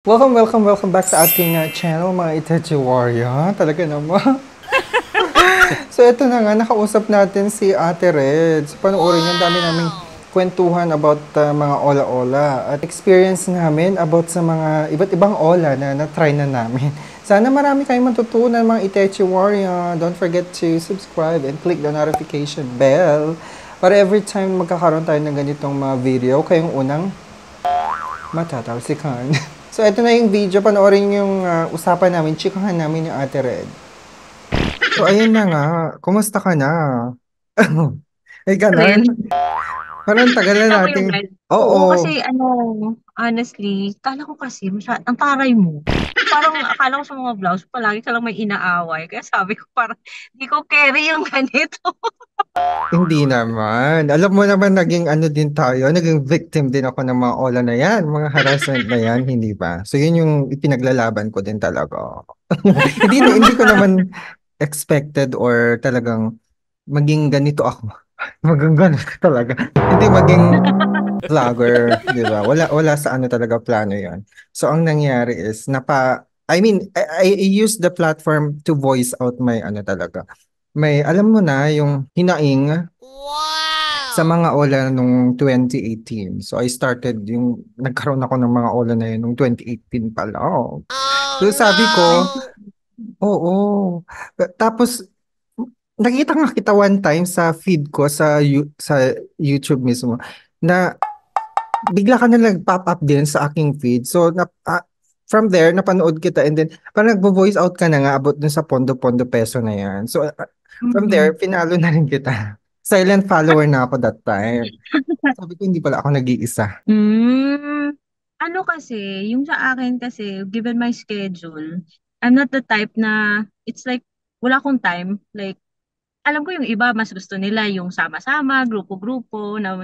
Welcome back sa ating channel, mga Itachi Warrior. Talaga naman. So, ito na nga, nakausap natin si Ate Red. So, panoorin yung dami naming kwentuhan about mga ola-ola at experience namin about sa mga iba't ibang ola na na-try na namin. Sana marami kayong matutunan, mga Itachi Warrior. Don't forget to subscribe and click the notification bell para every time magkakaroon tayo ng ganitong mga video, kayong unang matatalsikan. So, ito na yung video. Panoorin yung usapan namin. Chikahan namin yung Ate Red. So, ayun na nga. Kumusta ka na? Ay, Red. ganun. Parang tagal na Ako yung natin. red. Oo, Oo, kasi honestly, kala ko kasi ang taray mo. Parang akala ko sa mga vlogs, palagi ka lang may inaaway. Kaya sabi ko parang, di ko carry yung ganito. hindi naman. Alam mo naman, naging ano din tayo. Naging victim din ako ng mga ola na yan. Mga harassment na yan, hindi ba? So, yun yung ipinaglalaban ko din talaga. Hindi ko naman expected or talagang maging ganito ako. Maging ganito talaga. Hindi maging vlogger, 'di ba? Wala sa ano talaga plano 'yon. So ang nangyari is I use the platform to voice out my ano talaga. May alam mo na yung hinaing sa mga ola nung 2018. So I started yung nagkaroon ako ng mga ola na yun nung 2018 pa lang. So sabi ko, oo. Tapos nakita nga kita one time sa feed ko sa YouTube mismo na bigla ka na nag-pop up din sa aking feed. So, from there, napanood kita and then, parang nagvo-voice out ka na nga about dun sa Pondo-Pondo Peso na yan. So, from there, Mm. pinalo na rin kita. Silent follower na ako that time. Sabi ko, hindi pala ako nag-iisa. Hmm. Ano kasi, yung sa akin kasi, given my schedule, I'm not the type na, it's like, wala akong time. Like, alam ko yung iba, mas gusto nila yung sama-sama, grupo-grupo, na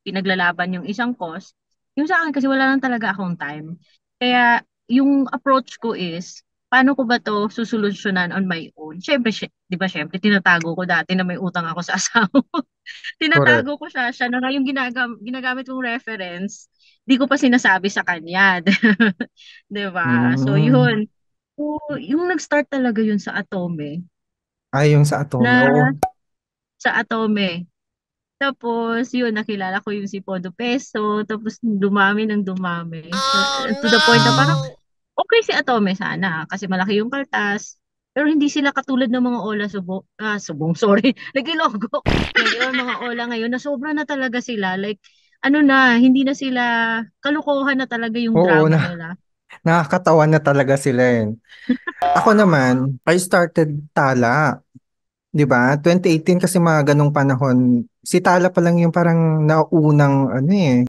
pinaglalaban yung isang cause. Yung sa akin kasi wala lang talaga akong time. Kaya yung approach ko is, paano ko ba to susolusyonan on my own? Siyempre, di ba siyempre, tinatago ko dati na may utang ako sa asawa ko. Correct. Tinatago ko siya na nga yung ginagamit kong reference, di ko pa sinasabi sa kanya. Di ba? So, Mm. yun. So, yung nag-start talaga yun sa Atome, Ay, yung sa Atome. na Oo. sa Atome. Tapos, yun, nakilala ko yung si Podo Peso. Tapos, dumami ng dumami. To the point na parang, Mm. okay si Atome sana. Kasi malaki yung kaltas. Pero hindi sila katulad ng mga Ola Subong, sorry. Nag-Ilonggo. Mga Ola ngayon na sobra na talaga sila. Like, ano na, hindi na sila, kalukuhan na talaga yung Oo, drama nila. nakakatawa na talaga sila eh. Ako naman, I started Tala. 'Di ba? 2018 kasi mga ganong panahon, si Tala pa lang yung parang naunang ano eh.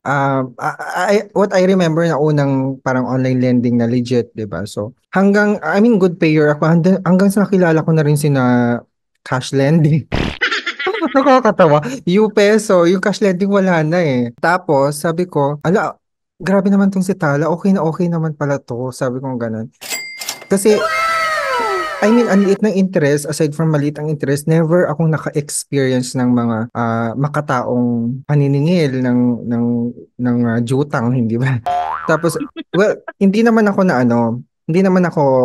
What I remember na unang parang online lending na legit, 'di ba? So, good payer ako hanggang sa nakilala ko na rin sina cash lending. Nakakatawa. Yung peso, yung cash lending wala na eh. Tapos, sabi ko, ala, grabe naman tong si Tala. Okay naman pala to. Sabi ko ganun. Kasi ang liit ng interest, aside from maliit ang interest, never akong naka-experience ng mga makataong paniningil ng jutang, hindi ba? Tapos, well, hindi naman ako,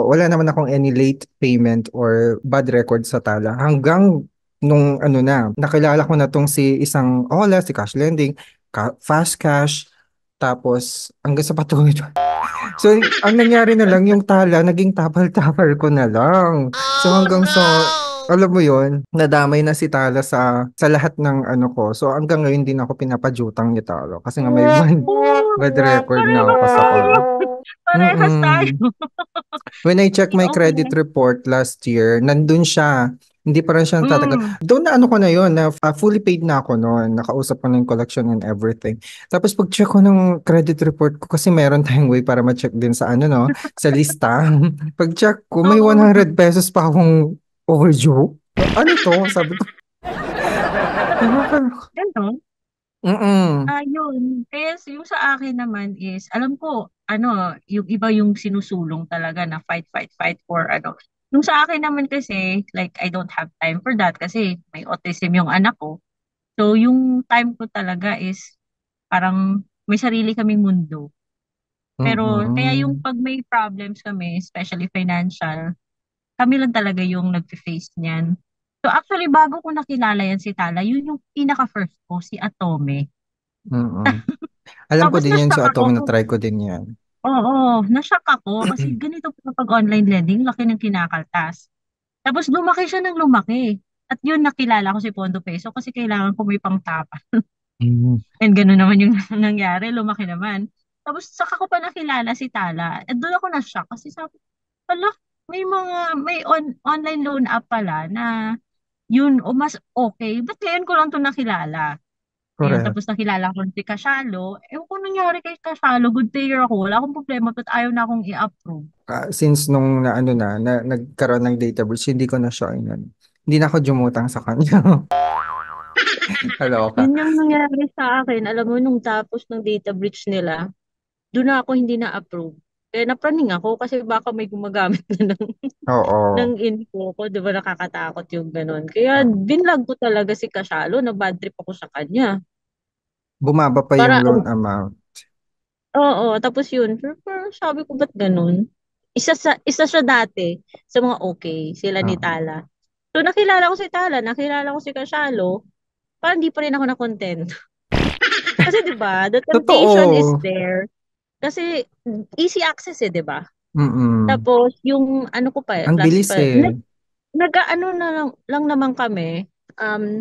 wala naman akong any late payment or bad record sa Tala. Hanggang nung ano na, nakilala ko na tong si isang Ola, si Cash Lending, Fast Cash, tapos hanggang sa patuloy. So, ang nangyari na lang, yung Tala, naging tapal-tapal ko na lang. So, alam mo yon nadamay na si Tala sa lahat ng ano ko. So, hanggang ngayon din ako pinapajutang ni Tala. Kasi nga may bad record na ako Parehas sa tayo. kanya. Parehas tayo. Mm. When I check my credit Okay. report last year, nandun siya. Hindi pa rin siya tatagal. Mm. Doon na ano ko na yon na fully paid na ako noon. Nakausap ko ng collection and everything. Tapos pag-check ko ng credit report ko kasi meron tayong way para ma-check din sa ano no, sa lista. Pag-check ko, may Oo. 100 pesos pa akong overdue. Ano to? Sabi ko, nakaka... Ganon. Mm-mm. Yun. Kaya yung sa akin naman is, alam ko, yung iba yung sinusulong talaga na fight, fight, fight for ano. Yung sa akin naman kasi, like, I don't have time for that kasi may autism yung anak ko. So, yung time ko talaga is parang may sarili kaming mundo. Pero kaya yung Mm. 'pag may problems kami, especially financial, kami lang talaga yung nagfe-face niyan. So actually bago ko nakilala yan si Tala, yun yung pinaka-first ko, si Atome. Mm. Alam ko Tapos din yan na-shock sa Atomy, ako. na-try ko din yan. Oo, na-shock ako kasi ganito pala 'pag online lending, laki ng kinakaltas. Tapos lumaki siya ng lumaki. At yun nakilala ko si Pondo Peso kasi kailangan ko may pangtapa. Mm. And gano'n naman yung nangyari, lumaki naman. Tapos saka ko pa nakilala si Tala. At doon ako na-shock kasi sabi, hala, may online loan app pala na yun o mas okay. Ba't ngayon ko lang 'to nakilala? Ayun, Correct. tapos nakilala ko si Kasialo. Ewan ko nangyari kay Kasialo, good payer ako. Wala akong problema, ba't ayaw na akong i-approve? Since nung na ano na nagkaroon ng data breach, hindi ko na siya inano. Hindi na ako jumutang sa kanya. Kaloka. Yun yung nangyari sa akin. Alam mo, nung tapos ng data breach nila, doon na ako hindi na-approve. Kaya napraning ako kasi baka may gumagamit na ng Oo. info ko. Di ba nakakatakot yung ganun? Kaya binlog ko talaga si Kasialo, na bad trip ako sa kanya. Bumaba pa yung Para, loan amount. oo, tapos yun, pero sabi ko, ba't ganun? Isa siya dati sa mga okay, sila ni Oo. Tala. So nakilala ko si Tala, nakilala ko si Kasialo, parang di pa rin ako na-content. Kasi 'di ba, the temptation is Totoo. there. Kasi easy access eh, 'di ba? Mm. Tapos yung ano ko pa eh, Ang plus bilis pa, eh. nag-ano na lang naman kami.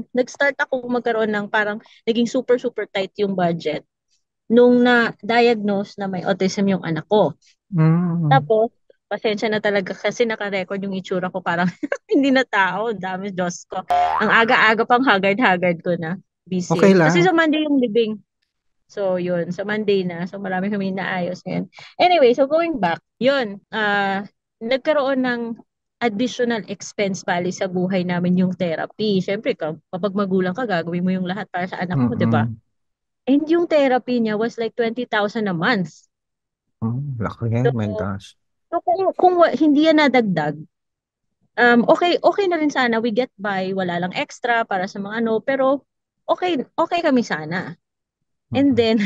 Nag-start ako magkaroon ng parang naging super super tight yung budget nung na-diagnose na may autism yung anak ko. Mm. Tapos, pasensya na talaga kasi naka-record yung itsura ko parang hindi na tao. Ang dami, Diyos ko. Ang aga-aga pang haggard-haggard ko na. Okay Busy. Kasi lang. sa Monday yung libing. So, yun. Sa Monday na. So, marami kami naayos ngayon. Anyway, so going back, yun. Nagkaroon ng additional expense bali sa buhay namin yung therapy. Siyempre, kapag magulang ka, gagawin mo yung lahat para sa anak mo, di ba? Mm. And yung therapy niya was like 20,000 a month. Laki eh. So, My gosh. kung hindi yan nadagdag, okay, okay na rin sana. We get by. Wala lang extra para sa mga ano. Pero, okay, okay kami sana. And Mm. then,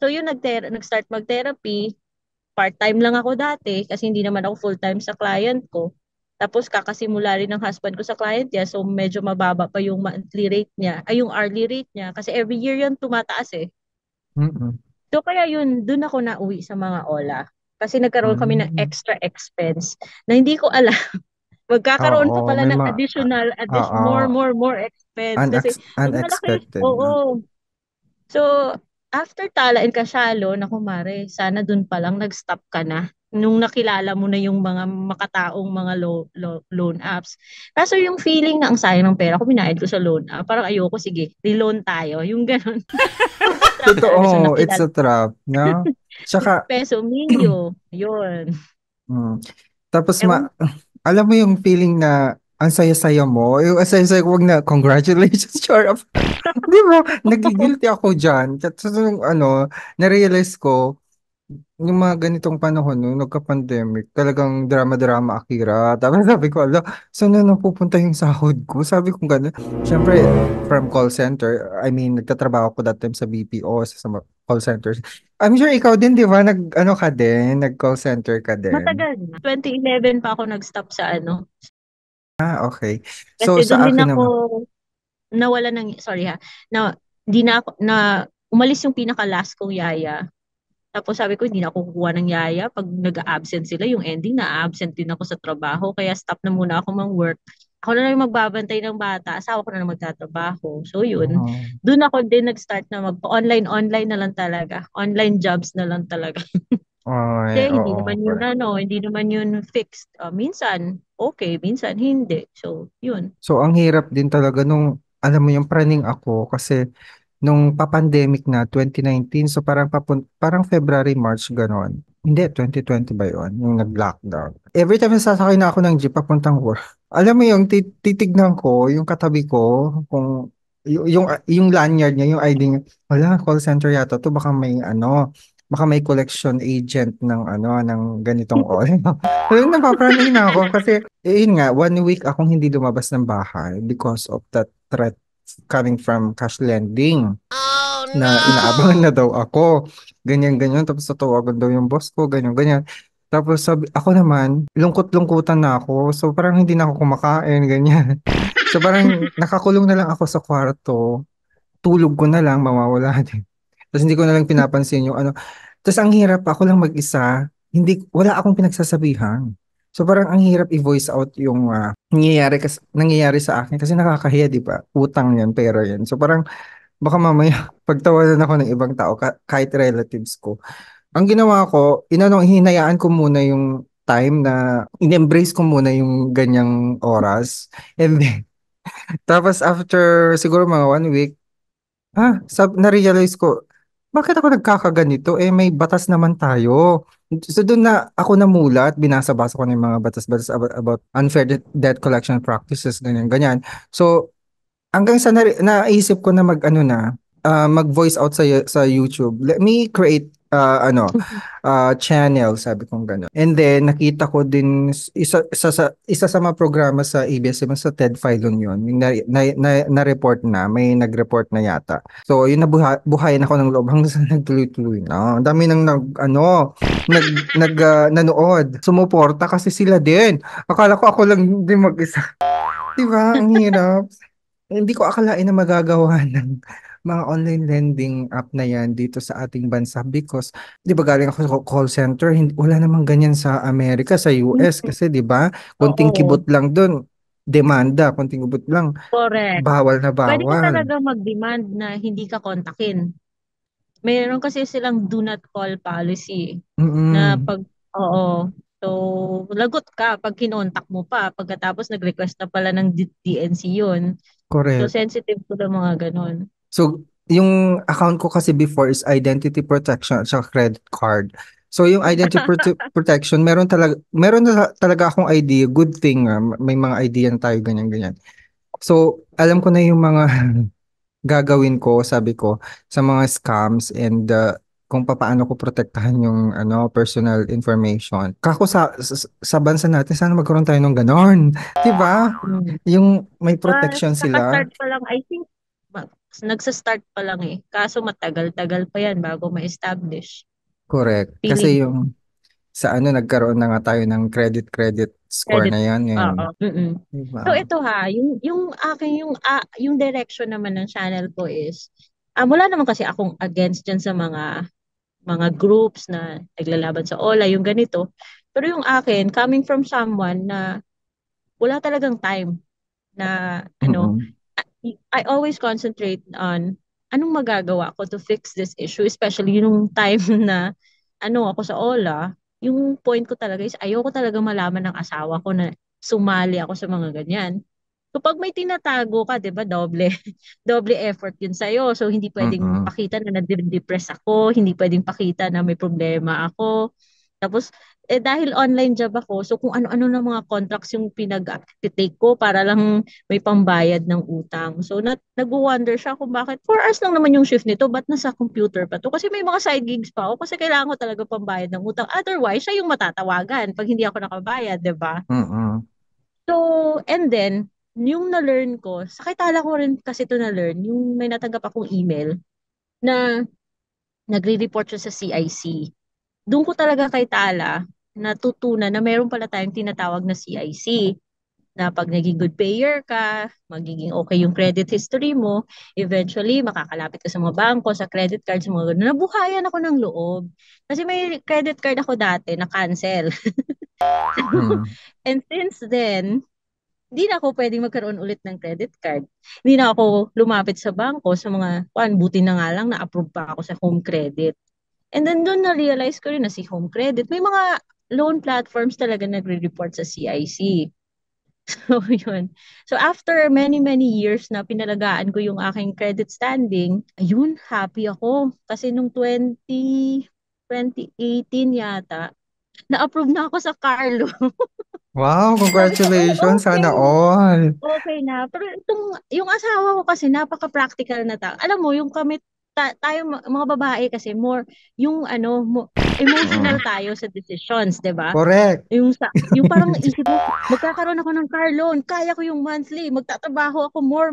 so yun, nag-start mag-therapy. Part-time lang ako dati kasi hindi naman ako full-time sa client ko. Tapos kakasimula rin ng husband ko sa client niya. So medyo mababa pa yung monthly rate niya. Ay, yung hourly rate niya. Kasi every year yan tumataas eh. Mm. So kaya yun, dun ako nauwi sa mga OLA. Kasi nagkaroon kami ng Mm. extra expense na hindi ko alam. Magkakaroon pa Oo, pala may ng additional, oo, more expense. Kasi pag malaki, unexpected na. oo. So, after Tala and Kasyalo, naku Mare, sana dun pa lang nag-stop ka na. Nung nakilala mo na yung mga makataong mga loan apps. Kaso yung feeling na ang sayang ng pera ko, binayad ko sa loan app. Parang ayoko, sige, reloan tayo. Yung ganun. Trap talaga sa Totoo, it's nakilala. a trap, no? Yung Tsaka, peso milyo. Yun. mm, tapos Ewan, alam mo yung feeling na ang saya-saya mo, yung ang saya-saya ko, wag na, congratulations, sure. Di ba? Nagigilty ako dyan. Kasi nung na-realize ko, yung mga ganitong panahon, nung nagka-pandemic, talagang drama-drama akira. Tapos sabi ko, ala, saan na napupunta yung sahod ko? Sabi ko gano'n. Siyempre, from call center, I mean, nagtatrabaho ko that time sa BPO, sa call centers. I'm sure ikaw din, di ba? Nag-ano ka din? Nag-call center ka din? matagal na. 2011 pa ako nag-stop sa ano. Ah, okay. So, Kasi doon sa din akin ako naman, nawala ng, sorry ha, na di na ako, na umalis yung pinaka-last kong yaya. Tapos sabi ko, hindi na ako kukuha ng yaya. Pag nag-absent sila, yung ending, na-absent din ako sa trabaho. Kaya stop na muna ako mang-work. Ako na lang yung magbabantay ng bata. Asawa ko na lang magtatrabaho. So yun, oh, doon ako din nag-start na online-online na lang talaga. Online jobs na lang talaga. ay, Kasi hindi oo, naman yun correct. hindi naman yun fixed. Minsan, okay, minsan hindi. So, yun. So, ang hirap din talaga nung, alam mo yung praning ako kasi nung pa-pandemic na 2019, so parang February, March, ganon. Hindi, 2020 ba yun? Yung nag-lockdown. Every time nasasakay na ako ng jeep papuntang work, alam mo yung titignan ko, yung katabi ko, kung yung lanyard niya, yung ID niya, wala, call center yata to, baka may collection agent ng ng ganitong all. So, yun, napapraning na ako kasi, yun nga, 1 week akong hindi lumabas ng bahay because of that threat coming from cash lending. na inaabangan na daw ako. Ganyan-ganyan. Tapos tatawagan daw yung boss ko, ganyan-ganyan. Tapos sabi, ako naman, lungkot-lungkutan na ako. So parang hindi na ako kumakain, ganyan. So parang nakakulong na lang ako sa kwarto. Tulog ko na lang, mawawala din. Tapos hindi ko na lang pinapansin yung ano. Tapos ang hirap, ako lang mag-isa. Hindi, wala akong pinagsasabihan. So parang ang hirap i-voice out yung nangyayari sa akin kasi nakakahiya, di ba? Utang yan, pera yan. So parang baka mamaya pagtawanan ako ng ibang tao kahit relatives ko. Ang ginawa ko, hinayaan ko muna yung time na in-embrace ko muna yung ganyang oras. And then, tapos after siguro mga 1 week, na-realize ko, bakit ako nagkakaganito? Eh, may batas naman tayo. So doon na ako namulat, binasa-basa ko na yung mga batas-batas about unfair debt collection practices, ganyan, ganyan. So, hanggang sa naisip ko na mag-voice out sa YouTube. Let me create channel, sabi kong gano'n. And then nakita ko din isa sa mga programa sa ABS-CBN sa Ted Filon yun. Yung na-report na, may nag-report na yata. So yun buhayin ako ng loob hanggang sa nagtuloy-tuloy na. Ang dami nang nanood. Sumuporta kasi sila din. Akala ko ako lang din mag-isa. Diba? Ang hirap. Hindi ko akalain na magagawa ng mga online lending app na yan dito sa ating bansa because 'di ba galing ako sa call center, wala namang ganyan sa Amerika, sa US kasi 'di ba? Konting Oo, kibot lang doon, demanda, konting kibot lang, correct. bawal na Pwede ka bawal. talaga mag-demand na hindi ka kontakin. Meron kasi silang do not call policy na Mm, oo. So, lagot ka pag kinontak mo pa. Pagkatapos nag-request na pala ng DNC yun. So, correct. sensitive ko ng mga ganon. So, yung account ko kasi before is identity protection at saka credit card. So, yung identity protection, meron na talaga akong idea. Good thing, may mga idea na tayo ganyan-ganyan. So, alam ko na yung mga gagawin ko, sabi ko, sa mga scams and kung paano ko protektahan yung personal information. Kako sa bansa natin, sana magkaroon tayo ng ganon. 'Di ba? Mm. Yung may Ah, protection sila. Naka-start pa lang, I think, nagsa-start pa lang eh. Kaso matagal-tagal pa yan bago ma-establish. Correct. Feeling Kasi ko. yung sa nagkaroon na nga tayo ng credit score Credit. na yan. Yan. Oo. Mm-mm. 'Di So ba? ito ha, yung akin yung direction naman ng channel ko is wala naman kasi akong against dyan sa mga groups na naglalaban sa OLA, yung ganito. Pero yung akin, coming from someone na wala talagang time na Mm-mm. I always concentrate on anong magagawa ko to fix this issue, especially yung time na ako sa OLA, yung point ko talaga is ayoko talaga malaman ng asawa ko na sumali ako sa mga ganyan. So pag may tinatago ka, 'di ba, doble doble effort 'yun sa So hindi pwedeng Mm-mm. pakita na na-depress ako, hindi pwedeng pakita na may problema ako. Tapos dahil online job ako, so kung ano-ano na mga contracts yung pinag-take ko para lang may pambayad ng utang. So nag-wonder siya kung bakit 4 hours lang naman yung shift nito, ba't nasa computer pa to? Kasi may mga side gigs pa ako kasi kailangan ko talaga pambayad ng utang. Otherwise, siya yung matatawagan pag hindi ako nakabayad, 'di ba? Mm-mm. So, and then, yung na-learn ko, sakitala ko rin kasi ito na-learn, yung may natanggap akong email na nagre-report siya sa CIC. Doon ko talaga kay Tala natutunan na meron pala tayong tinatawag na CIC na pag naging good payer ka, magiging okay yung credit history mo, eventually makakalapit ka sa mga bangko, sa credit cards, sa mga ganun. Nabuhayan ako ng loob. Kasi may credit card ako dati na cancel. Mm. And since then, hindi na ako pwedeng magkaroon ulit ng credit card. Hindi na ako lumapit sa bangko sa buti na nga lang na-approve pa ako sa home credit. And then doon na-realize ko rin na si home credit, may mga loan platforms talaga nagre-report sa CIC. So, yun. So, after many, many years na pinalagaan ko yung aking credit standing, ayun, happy ako. Kasi nung 2018 yata, na-approve na ako sa car loan. Wow, Sabi ko, oh, congratulations. Sana okay. all. Okay na. Pero yung asawa ko kasi napaka-practical na tao. Alam mo, yung kami, tayo mga babae kasi more, yung emotional Mm. tayo sa decisions, 'di ba? Correct. Yung parang isip mo, magkakaroon ako ng car loan, kaya ko yung monthly, magtatrabaho ako more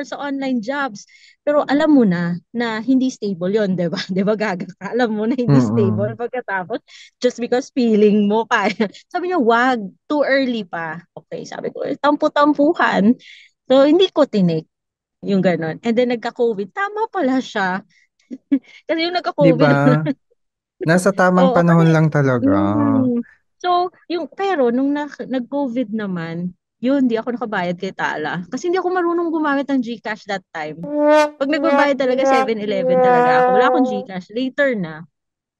sa online jobs. Pero alam mo na hindi stable yon, 'di ba? 'Di ba gaga ka? Alam mo na hindi stable Mm. pagkatapos just because feeling mo kaya. Sabi niya, wag, too early pa. Okay, sabi ko, tampu-tampuhan. So hindi ko tinik yung ganon. And then nagka-COVID, tama pala siya. Kasi yung 'Di nagka-COVID, ba? Nasa tamang oo, kasi panahon lang talaga. So, pero nung nag-COVID naman, yun, di ako nakabayad kay Tala. Kasi hindi ako marunong gumamit ng GCash that time. Pag nagbabayad talaga 7-Eleven talaga ako. Wala akong GCash. Later na.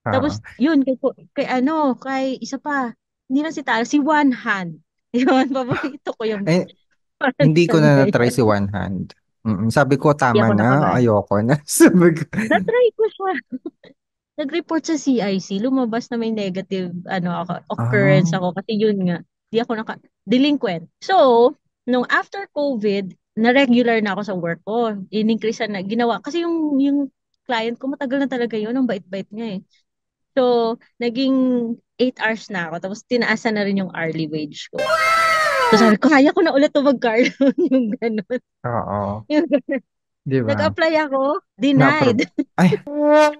Ah. Tapos, yun, kay isa pa. Hindi na si Tala, si One Hand. Yun, paborito ko yung Eh, hindi ko person na na na-try yan. si One Hand. Sabi ko, Hindi tama ako na, nakabayad. ayoko na. Sabi ko, Na-try ko siya. Nag-report sa CIC, lumabas na may negative occurrence ah, ako kasi yun nga, di ako delinquent. So, nung after COVID, na-regular na ako sa work ko. In-increase na ginawa kasi yung client ko matagal na talaga yun, ang bait-bait niya eh. So, naging 8 hours na ako tapos tinaasan na rin yung hourly wage ko. So sabi ko, kaya ko na ulit to mag-car loan, yung ganun. oo. Yung ganun. Di ba? Nag-apply ako, Na-approve. denied. Ay,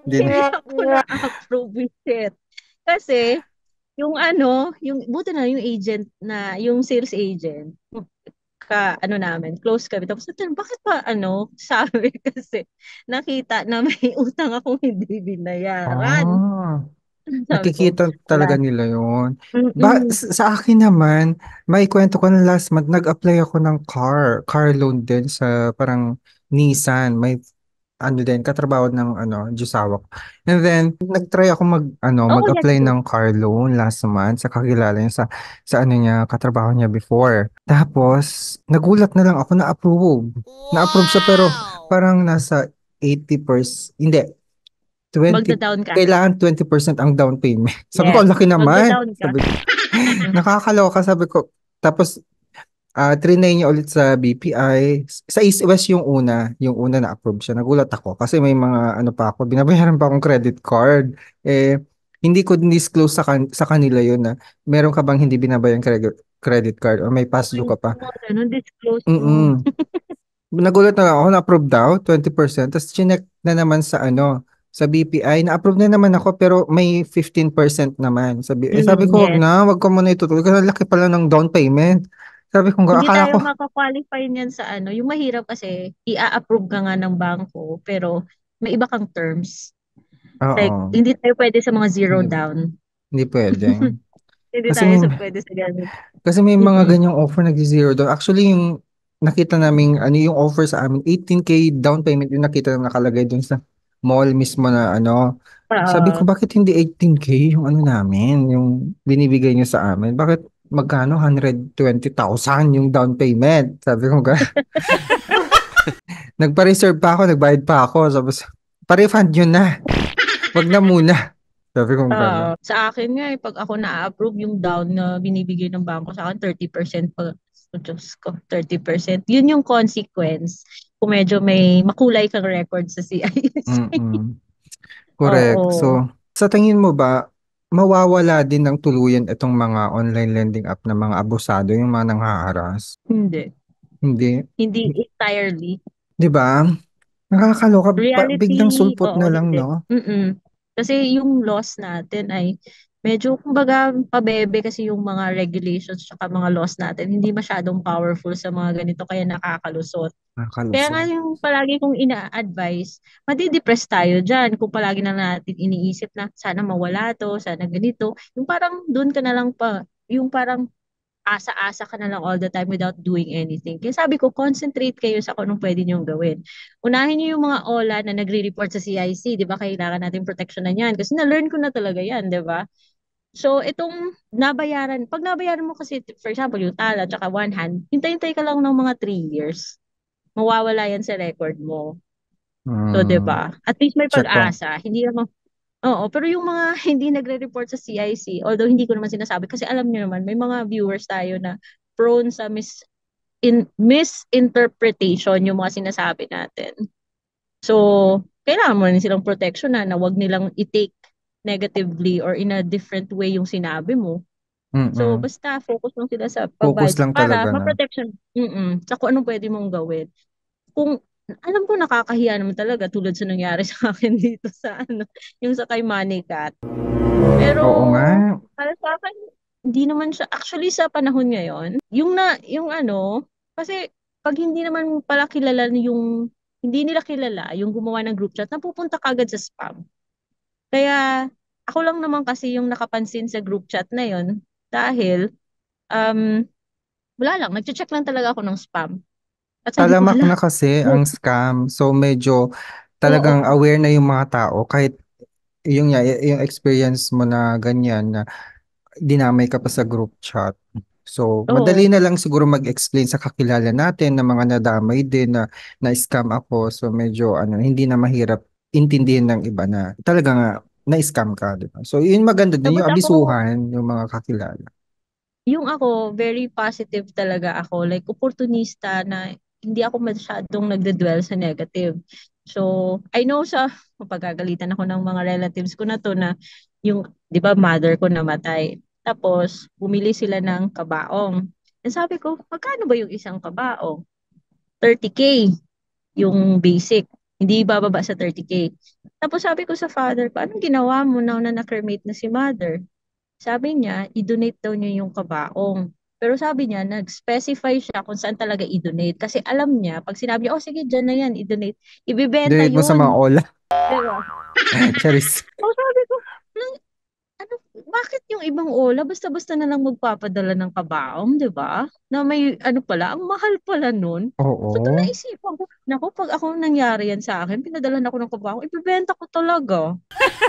din. Hindi ako na-approve with it. Kasi, yung buti na yung agent yung sales agent, namin, close kami. Tapos natin, bakit pa sabi kasi, nakita na may utang akong hindi binayaran. Ah. Sabi ko, Nakikita talaga wala. nila yun. Mm-mm. Sa akin naman, may kwento ko na last month, nag-apply ako ng car loan din sa parang Nissan. May ano din, katrabaho ng Jusawa ko. And then, nag-try ako Oh, yes, mag-apply yes. ng car loan last month sa kakilala niya sa ano niya, katrabaho niya before. Tapos, nagulat na lang ako na approve. Na-approve siya pero parang nasa 80%, hindi, 20, Magda-down ka. kailangan 20% ang down payment. Sabi ko, Yes. ang laki naman. Magda-down ka. Sabi ko, nakakaloka, sabi ko. Tapos, trinay niya ulit sa BPI. Sa East West yung una na approve siya. Nagulat ako kasi may mga ano pa ako, binabayaran pa akong credit card. Eh, hindi ko disclose sa kanila yun na meron ka bang hindi binabayaran credit card or may past due Okay, ka pa. mo, disclose mo. Mm. Nagulat na lang ako, na-approve daw, 20%. Tapos chinek na naman sa BPI, na-approve na naman ako pero may 15% naman. Sabi ko, Yes. wag ko muna itutuloy kasi ang laki pala ng down payment. Sabi ko, Hindi akala tayo ko, makakwalify niyan sa yung mahirap kasi i-approve ka nga ng bangko pero may iba kang terms. Like, oo, hindi tayo pwede sa mga zero hindi, down. hindi pwede. Hindi Kasi tayo may, pwede sa ganun. kasi may mga Mm-mm. ganyang offer nag-zero down. Actually, yung nakita namin, yung offer sa amin, 18K down payment, yung nakita namin nakalagay dun sa mall mismo na sabi ko, Oo. bakit hindi 18K yung namin, yung binibigay niyo sa amin? Bakit magkano? 120,000 yung down payment. Sabi ko, nagpa-reserve pa ako, nagbayad pa ako. Sabi ko, pa-refund yun na. Wag na muna. Sabi ko, gano'n. Sa akin nga, pag ako na-approve yung down na binibigay ng bangko sa akin, 30% pa. Oh, Diyos ko, 30%. Yun yung consequence kung medyo may makulay kang record sa CIS. Mm-mm. Correct. Oo. So, sa tingin mo ba, mawawala din ng tuluyan itong mga online lending app na mga abusado, yung mga nanghaharas? Hindi. Hindi. Hindi entirely. 'Di ba? Nakakaloka, biglang Reality, sulpot oo, na lang, hindi. no? Mm-mm. Kasi yung laws natin ay medyo, kumbaga, pabebe kasi yung mga regulations tsaka mga laws natin. Hindi masyadong powerful sa mga ganito kaya nakakalusot. Kaya nga Nakakalusot. yung palagi kong ina-advise, madidepress tayo dyan kung palagi na natin iniisip na sana mawala to, sana ganito. Yung parang doon ka na lang yung parang asa-asa ka na lang all the time without doing anything. Kaya sabi ko, concentrate kayo sa kung anong pwede niyong gawin. Unahin niyo yung mga OLA na nagre-report sa CIC, di ba? Kailangan natin protection na yan. Kasi na-learn ko na talaga yan, di ba? So, itong pag nabayaran mo kasi, for example, yung tala at one hand, hintay-hintay ka lang ng mga 3 years. Mawawala yan sa record mo. So, 'di Hmm, ba? At least may check ko. pag-asa. Hindi naman pero yung mga hindi nagre-report sa CIC, although hindi ko naman sinasabi kasi alam niyo naman may mga viewers tayo na prone sa misinterpretation yung mga sinasabi natin. So, kailangan mo rin silang protection na wag nilang i-take. negatively or in a different way yung sinabi mo. So, Mm. basta focus lang sila sa Focus pagbayad lang para talaga na. ma-protection, sa kung anong pwede mong gawin. Kung alam ko nakakahiya naman talaga tulad sa nangyari sa akin dito sa yung sa kay Manicat. Pero Oo nga. para sa akin, hindi naman siya actually sa panahon ngayon, yung kasi pag hindi naman pala kilala hindi nila kilala yung gumawa ng group chat, napupunta kagad sa spam. Kaya ako lang naman kasi yung nakapansin sa group chat na yon dahil um, wala lang, nagche-check lang talaga ako ng spam. At sabi ko, Talamak hala, na kasi ang scam. So medyo oo, talagang aware na yung mga tao kahit yung experience mo na ganyan na dinamay ka pa sa group chat. So oo. madali na lang siguro mag-explain sa kakilala natin na mga nadamay din na scam ako. So medyo hindi na mahirap intindihin ng iba na talaga nga na-scam ka, di ba? So yun maganda din Tapos yung ako, abisuhan yung mga kakilala. yung ako, very positive talaga ako. Like, opportunista na hindi ako masyadong nagde-dwell sa negative. So, I know mapagagalitan ako ng mga relatives ko na to na di ba, mother ko namatay. Tapos, bumili sila ng kabaong. And sabi ko, magkano ba yung isang kabaong? 30K yung basic. Hindi bababa sa 30K. Tapos sabi ko sa father ko, anong ginawa mo now na na-cremate na si mother? Sabi niya, i-donate daw niya yung kabaong. Pero sabi niya, nag-specify siya kung saan talaga i-donate. Kasi alam niya, pag sinabi niya, oh sige, dyan na yan, i-donate, ibibenta Donate mo sa mga yun. ola. Diba? Charis. Oh, sabi ko, ano, bakit yung ibang ola, basta-basta na lang magpapadala ng kabaong, di ba? Na may, pala, ang mahal pala nun. So, doon Oo. naisipan ko, naku, pag ako nangyari yan sa akin, pinadalan ako ng kabaong, ibibenta ko talaga.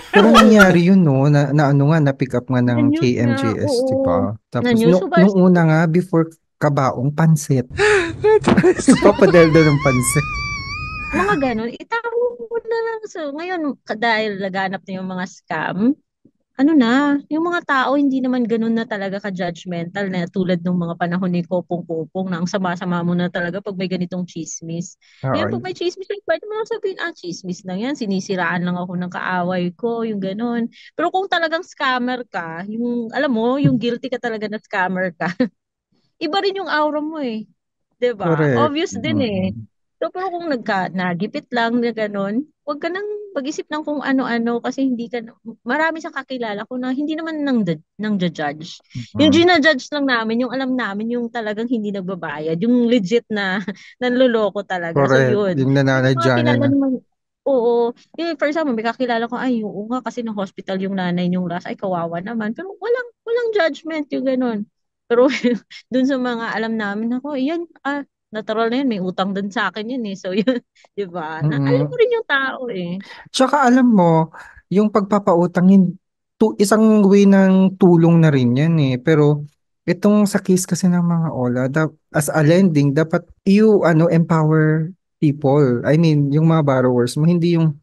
Pero Oo, nangyari yun, no? Na ano nga, na-pick up nga ng na-news nga, KMJS, di oo. ba? Tapos, Na-news, so, nung una nga, before kabaong, pansit. Papadel daw ng pansit. mga ganun, itago mo na lang. So, ngayon, dahil laganap na yung mga scam, yung mga tao hindi naman ganun na talaga ka-judgmental na tulad ng mga panahon ni Kopong-Kopong na ang sama-sama mo na talaga pag may ganitong chismis. Ngayon, Oo. pag may chismis, like, pwede mo lang sabihin, chismis lang yan, sinisiraan lang ako ng kaaway ko, yung ganun. Pero kung talagang scammer ka, alam mo, yung guilty ka talaga na scammer ka, iba rin yung aura mo eh. 'Di ba? Correct. Obvious din eh. Mm-mm. So, pero kung nagipit lang na gano'n, huwag ka nang mag-isip ng kung ano-ano kasi hindi ka, marami siyang kakilala ko na hindi naman nang judge. Yung Mm-mm. gina-judge lang namin, yung alam namin yung talagang hindi nagbabayad, yung legit na nanloloko talaga. So, Correct. yun. Yung Yung mga nananadya kilala na. naman, oo. Yung, for example, may kakilala ko, ay, oo nga, kasi na hospital yung nanay niyong last, ay, kawawa naman. Pero walang judgment, yung gano'n. Pero dun sa mga alam namin ako, yan, natural na yun, may utang din sa akin yun eh. So yun, 'di ba? Na alam mo Mm-mm. rin yung tao eh. Tsaka alam mo, yung pagpapautang, isang way ng tulong na rin yan eh. Pero itong sa case kasi ng mga OLA, as a lending, dapat you empower people. I mean, yung mga borrowers mo, hindi yung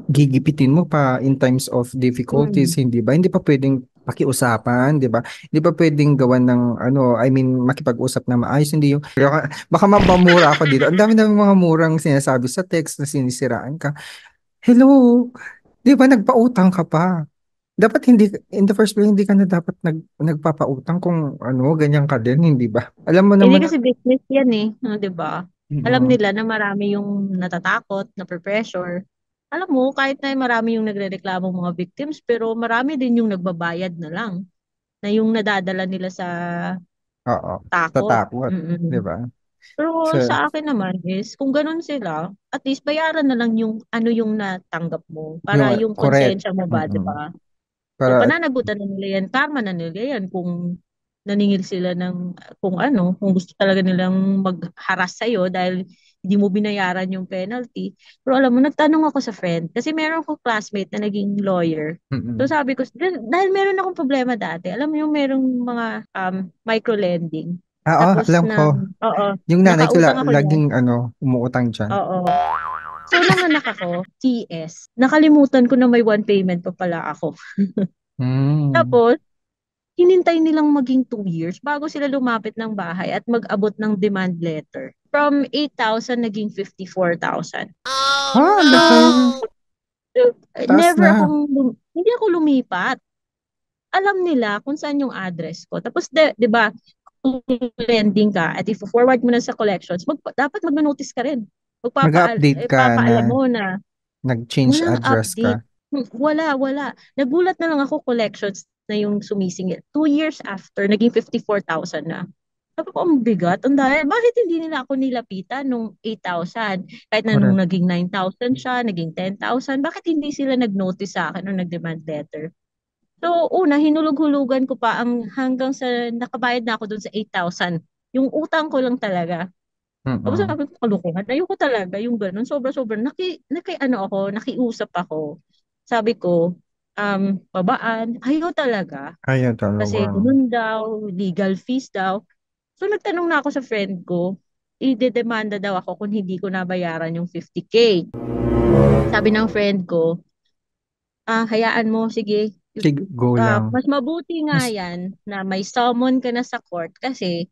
gigipitin mo pa in times of difficulties, Mm. hindi ba? Hindi pa pwedeng pakiusapan, di ba? Hindi pa pwedeng gawan ng I mean, makipag-usap na maayos, hindi yung baka mapamura ako dito. Ang dami ng mga murang sinasabi sa text na sinisiraan ka. Hello, di ba nagpautang ka pa? Dapat hindi, in the first place, hindi ka na dapat nagpapautang kung ganyan ka din, hindi ba? Alam mo Hindi naman na, kasi business yan eh, 'di ba? Alam mm, nila na marami yung natatakot, na pressure. Alam mo, kahit na marami yung nagrereklamong mga victims, pero marami din yung nagbabayad na lang, na yung nadadala nila sa oo, takot. tatakot, di Mm. ba? So, Pero sa akin naman is, kung ganun sila, at least bayaran na lang yung yung natanggap mo para yung yung correct. konsensya mo ba, 'di Mm-mm. ba? So, Para, pananagutan na nila yan, karma na nila yan kung naningil sila ng kung gusto talaga nilang mag-harass sa'yo dahil hindi mo binayaran yung penalty. Pero alam mo, nagtanong ako sa friend, kasi meron akong classmate na naging lawyer. So mm-mm. sabi ko, dahil meron akong problema dati, alam mo yung merong mga micro-lending. Oo, Tapos alam ko. oo, Yung nanay ko nakautang ako niyan. laging umuutang dyan. Oo. So, nanganak ako, TS. Nakalimutan ko na may one payment pa pala ako. Mm. Tapos, hinintay nilang maging 2 years bago sila lumapit ng bahay at mag-abot ng demand letter. From 8,000 naging 54,000. Ah, So, laki. Taas never na. akong, hindi ako lumipat. Alam nila kung saan yung address ko. Tapos, 'di ba, kung lending ka at i-forward mo na sa collections, dapat magno-notice ka rin. Mag-update ka na Paalam mo na nag-change walang address ka. update. Wala. Nagulat na lang ako collections na yung sumisingil. 2 years after, naging 54,000 na. Sabi ko, ang bigat, ang dahil. Bakit hindi nila ako nilapitan nung 8,000? Kahit na nung Correct. naging 9,000 siya, naging 10,000, bakit hindi sila nag-notice sa akin nung nag-demand letter? So, una, hinulog-hulugan ko pa hanggang sa nakabayad na ako dun sa 8,000. Yung utang ko lang talaga. Tapos Mm-mm. sabi ko, kalukuhan. Ayoko talaga yung ganun. Sobra-sobra. Nakiusap ako. Sabi ko, babaan. Ayaw talaga. Ayun talaga. Kasi ganun daw, legal fees daw. So, nagtanong na ako sa friend ko. Idedemanda daw ako kung hindi ko nabayaran yung 50K. Sabi ng friend ko, hayaan mo, sige. Sige, go lang. Mas mabuti nga Mas yan na may summon ka na sa court kasi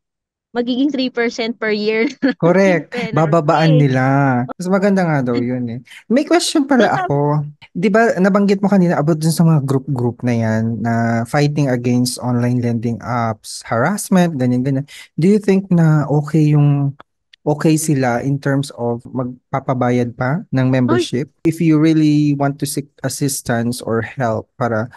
magiging 3% per year yung correct. Bababaan penalty. nila. Mas maganda nga daw yun eh. May question So, pala ako. Di ba nabanggit mo kanina about dun sa mga group-group na yan na fighting against online lending apps, harassment, ganyan-ganyan. Do you think na okay sila in terms of magpapabayad pa ng ay, membership? If you really want to seek assistance or help para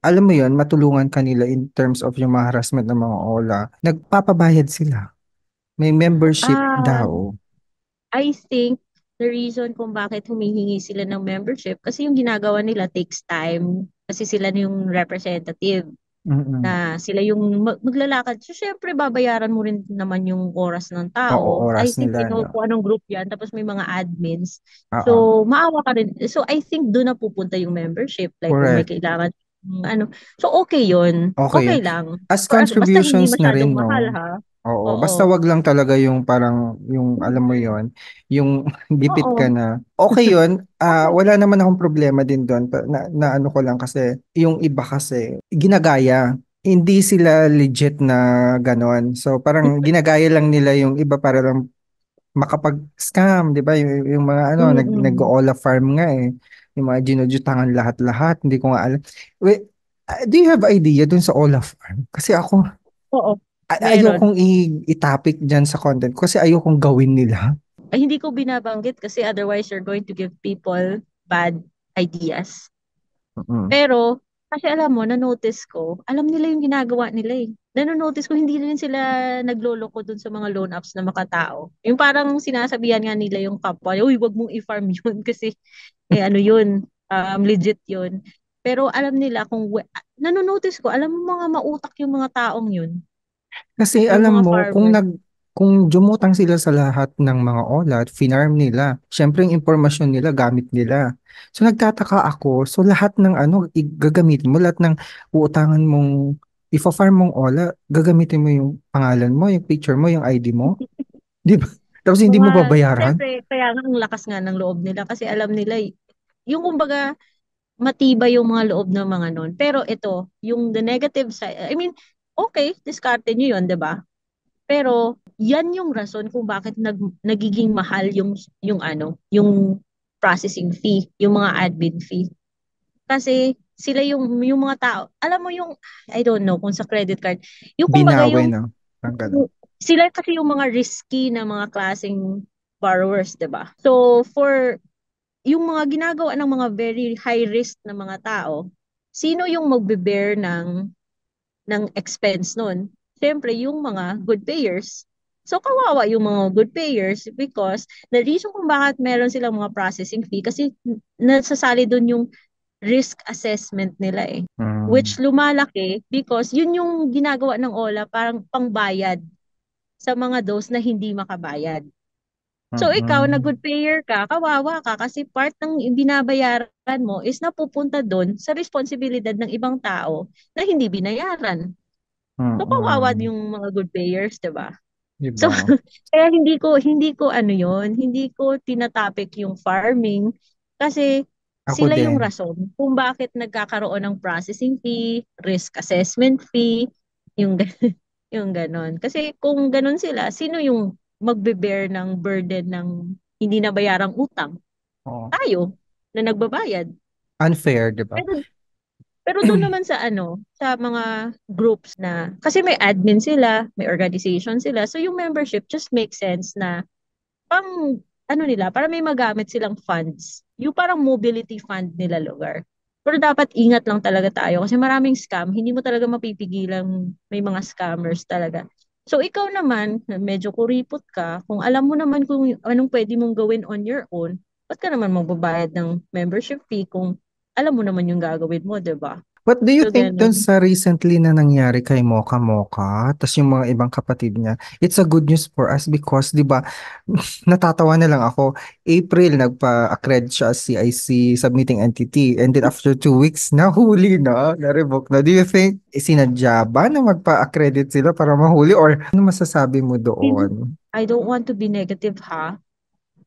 alam mo yon matulungan kanila in terms of yung mga harassment ng mga OLA, nagpapabayad sila. May membership ah, daw. I think the reason kung bakit humihingi sila ng membership kasi yung ginagawa nila takes time kasi sila na yung representative Mm-mm. na sila yung maglalakad. So, syempre, babayaran mo rin naman yung oras ng Oo, tao. I oras think nila, no? kung anong group yan, tapos may mga admins. Oo, So, maawa ka rin. So, I think doon na pupunta yung membership. Like, kung may correct. kailangan, ano. So, okay yun. Okay yun. Okay lang. As Basta hindi contributions na masyadong rin, mahal, no? ha? Oo, basta Oo. wag lang talaga yung parang, yung alam mo Mm-mm. yon yung gipit ka Oo. na. Okay yun, Oo. wala naman akong problema din doon. Na ano ko lang kasi, yung iba kasi, ginagaya. Hindi sila legit na ganon. So parang ginagaya lang nila yung iba para lang makapag-scam, di ba? Yung mga ano, Mm-mm. nag-Ola farm nga eh. Yung mga ginujutangan lahat-lahat. Hindi ko nga alam. Wait, do you have idea dun sa Ola farm? Kasi ako, Oo. Meron. ayokong i-topic dyan sa content ko kasi ayokong gawin nila. Ay, hindi ko binabanggit kasi otherwise you're going to give people bad ideas. Mm-mm. Pero, kasi alam mo, na-notice ko, alam nila yung ginagawa nila eh. Na-notice ko, hindi rin sila nagloloko dun sa mga loan apps na makatao. Yung parang sinasabihan nga nila yung kapwa, uy, wag mong i-farm yun kasi, ano yun, legit yun. Pero alam nila nanonotice ko, alam mo mga mautak yung mga taong yun, Kasi yung alam mga mo, farmers. kung jumutang sila sa lahat ng mga OLA at finarm nila, syempre yung impormasyon nila gamit nila. So nagtataka ako, so lahat ng ano, gagamitin mo, lahat ng uutangan mong, ifa-farm mong OLA, gagamitin mo yung pangalan mo, yung picture mo, yung ID mo, di ba? Tapos hindi mo babayaran? Siyempre, kaya nga ang lakas nga ng loob nila kasi alam nila, yung kumbaga, matibay yung mga loob ng mga nun. Pero ito, yung the negative side, I mean, okay, diskarte nyo yun, 'di ba? Pero yan yung rason kung bakit nagiging mahal yung processing fee, yung mga admin fee. Kasi sila yung mga tao, alam mo yung, I don't know kung sa credit card, yung kumbaga Binawi, yung, no? Ang ganun. sila kasi yung mga risky na mga klaseng borrowers, 'di ba? So for yung mga ginagawa ng mga very high risk na mga tao, sino yung magbe-bear ng expense nun? Siyempre, yung mga good payers. So, kawawa yung mga good payers because the reason kung bakit meron silang mga processing fee kasi nasasali dun yung risk assessment nila eh. Mm, Which lumalaki because yun yung ginagawa ng OLA parang pangbayad sa mga those na hindi makabayad. So ikaw na mm, good payer ka, kawawa ka kasi part ng binabayaran mo is napupunta doon sa responsibilidad ng ibang tao na hindi binayaran. So kawawa mm. yung mga good payers, 'di ba? So Diba? kaya hindi ko ano 'yon, hindi ko tinatapik yung farming kasi Ako sila yung din. rason kung bakit nagkakaroon ng processing fee, risk assessment fee, yung yung ganon. Kasi kung ganon sila, sino yung magbe-bear ng burden ng hindi nabayarang utang? Oo. Tayo na nagbabayad. Unfair, diba? Pero doon naman sa ano, sa mga groups na, kasi may admin sila, may organization sila, so yung membership just makes sense na pang ano nila, para may magamit silang funds. Yung parang mobility fund nila lugar. Pero dapat ingat lang talaga tayo kasi maraming scam, hindi mo talaga mapipigilan may mga scammers talaga. So ikaw naman, na medyo kuripot ka, kung alam mo naman kung anong pwede mong gawin on your own, ba't ka naman magbabayad ng membership fee kung alam mo naman yung gagawin mo, 'di ba? What do you So think dun ganun. sa recently na nangyari kay Mocha Mocha, tas yung mga ibang kapatid niya? It's a good news for us because, di ba, natatawa na lang ako. April, nagpa-accredit siya as CIC submitting entity. And then after 2 weeks, nahuli na, na-revoke na. Do you think sinadya ba na magpa-accredit sila para mahuli? Or ano masasabi mo Feeling- doon? I don't want to be negative ha,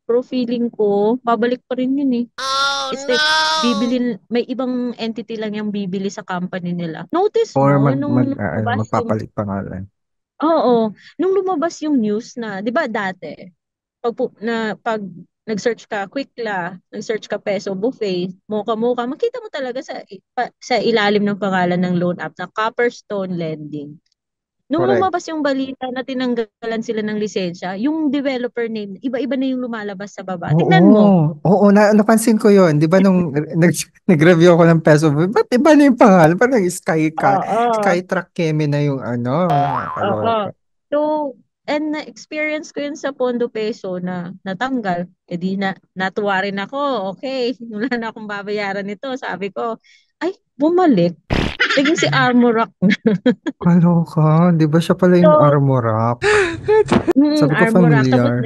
pero feeling ko, babalik pa rin yun eh. It's like, may ibang entity lang yung bibili sa company nila. Notice Or mo, nung lumabas yung, magpapalit pangalan? oo, nung lumabas yung news na, di ba dati, pag nag-search ka Quickla, nag-search ka Peso Buffet, Moka-Moka, makita mo talaga sa ilalim ng pangalan ng loan app na Copperstone Lending. Nung Correct. lumabas yung balita na tinanggalan sila ng lisensya, yung developer name, iba-iba na yung lumalabas sa baba. Oo, Tingnan mo. oo, napansin ko yon. Di ba nung nag-review ako ng Peso, ba't iba na yung pangalan? Parang Oo. Skytrack Keme na yung ano, Oo. nakakaloka. So, and na-experience ko yun sa Pondo Peso na natanggal. E di natuwa rin ako. Okay, wala na akong babayaran nito. Sabi ko, ay, bumalik. Naging si Armorak na. Kaloka, di ba siya pala yung So, Armorak? Sabi ko Armorak. Tapos, familiar.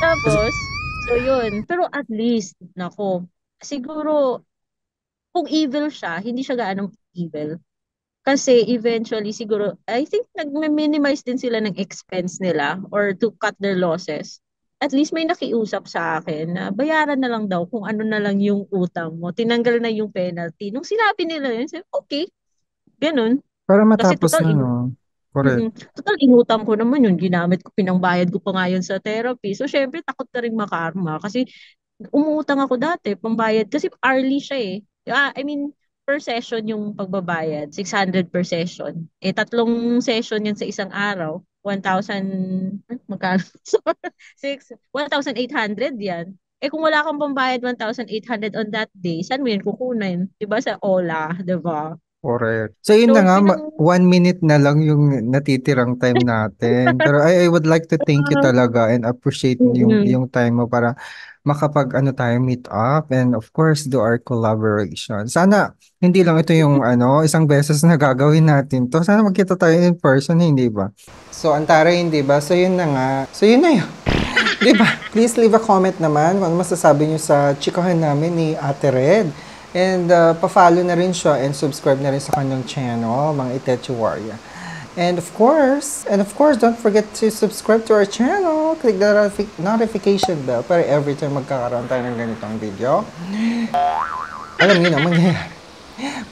tapos, so yun. Pero at least, nako, siguro, kung evil siya, hindi siya gaano evil. Kasi eventually siguro, I think nag-minimize din sila ng expense nila or to cut their losses. At least may nakiusap sa akin na bayaran na lang daw kung ano na lang yung utang mo. Tinanggal na yung penalty. Nung sinabi nila yun, sabi, okay, ganun. Para Kasi matapos na, no? Correct. total inutang ko naman yun. Ginamit ko, pinangbayad ko pa nga yun sa therapy. So, syempre, takot na rin makarma. Kasi umuutang ako dati, pambayad. Kasi hourly siya eh. I mean, per session yung pagbabayad. 600 per session. Eh, tatlong session yan sa isang araw. 1,000, magkano? Sorry, 1,800 yan. Eh, kung wala kang pambayad 1,800 on that day, saan mo yun kukunin? Diba sa Ola, diba? Correct. So yun na So, nga, 1 minute na lang yung natitirang time natin. Pero I would like to thank you talaga and appreciate mm, yung time mo para makapag ano tayo meet up and of course do our collaboration. Sana hindi lang ito yung ano, isang beses na gagawin natin to. Sana magkita tayo in person, hindi ba? So Antara, hindi ba? So yun na nga. So yun na yun. Di ba? Please leave a comment naman kung ano masasabi nyo sa chikahan namin ni Ate Red. And pa-follow na rin siya and subscribe na rin sa kanyang channel, mga Itechi Warrior. And of course, don't forget to subscribe to our channel. Click the notification bell para every time magkakaroon tayo ng ganitong video. Alam niyo na, mangyayari.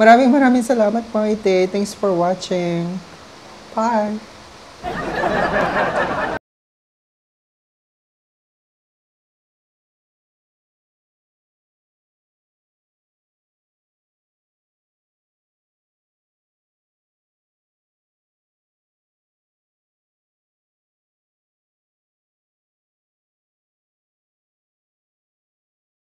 Maraming salamat po, Ite. Thanks for watching. Bye!